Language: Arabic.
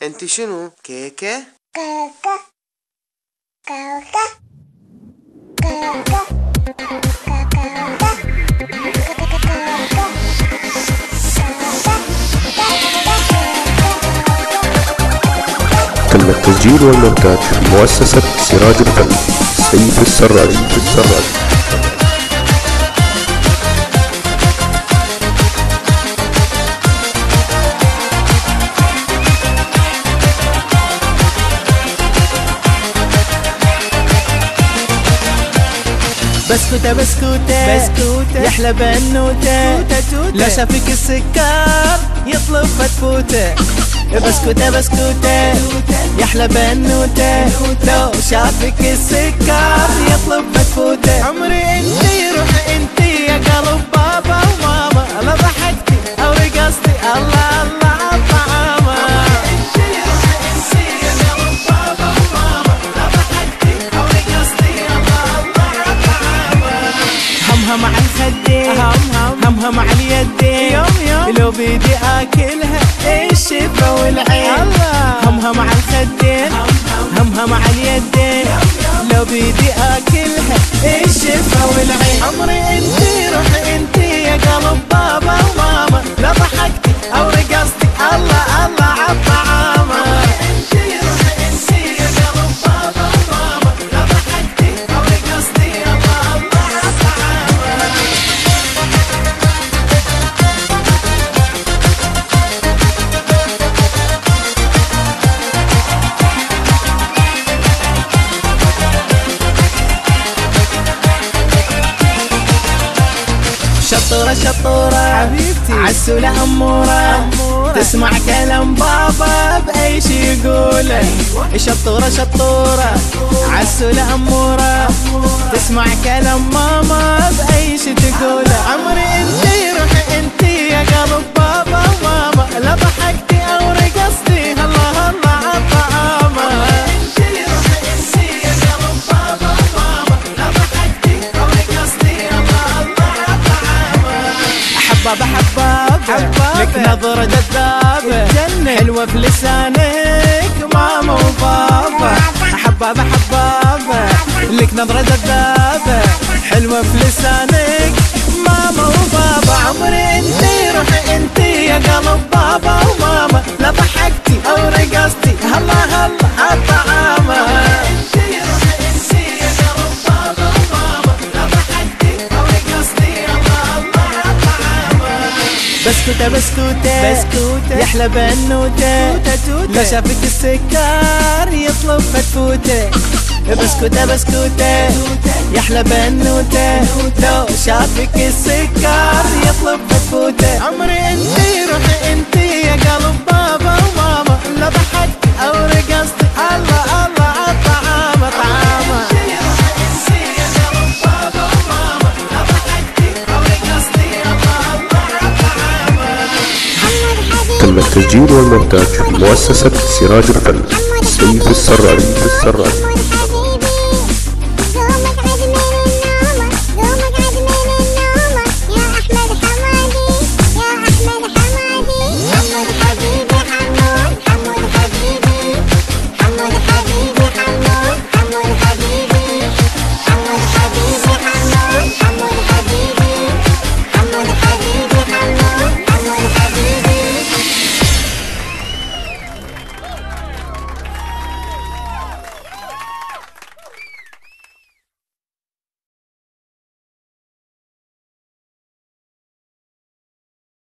انت شنو؟ كيكة؟ كيكة كيكة كيكة تم التسجيل والمونتاج في مؤسسة سراج الفن سيف السراج. بسكوتة بسكوتة بسكوتة يحلى بنوتة لا شافك السكر يطلب فتفوتة. بسكوتة بسكوتة يحلى بنوتة لو شافك السكر يطلب فتفوتة. عمري انتي روحي انتي يا قلب بابا وماما، لا ضحكتي او رقصتي الله الله عالطعامة. همها مع الخدين همها مع اليدين لو بيدي اكلها الشفا والعين. همها مع الخدين همها مع اليدين لو بيدي اكلها الشفا والعين. عمري انتي روحي انتي يا قلب بابا وماما، لا ضحكتي او رقصتي الله الله عالطعامة. شطورة شطورة حبيبتي عسولة أمورة تسمع كلام بابا بأي شي يقوله. شطورة شطورة عسولة أمورة تسمع كلام ماما بأي شي تقوله. عمري انتي روحي انتي يا قلب بابا وماما، لا ضحكتي أو رقصتي الله الله عالطعامة. حبابة حبابة لك نظرة جذابة حلوة في لسانك ماما وبابا. حبابة حبابة لك نظرة جذابة حلوة في لسانك ماما وبابا. عمري انتي روحي انتي يا قلب بابا وماما، لا ضحكتي او رقصتي هلا هلا عالطعامة. بسكوتة بسكوتة بسكوتة يحلى بنوتة لا شافك السكر يطلب فتفوتة. بسكوتة بسكوتة يحلى بنوتة لو شافك السكر يطلب فتفوتة. عمري انتي روحي انتي يا قلب بابا وماما، لا ضحكتي او رقصتي الله الله عالطعامة طعامة. تم التسجيل والمونتاج في مؤسسة سراج الفن سيف السراج.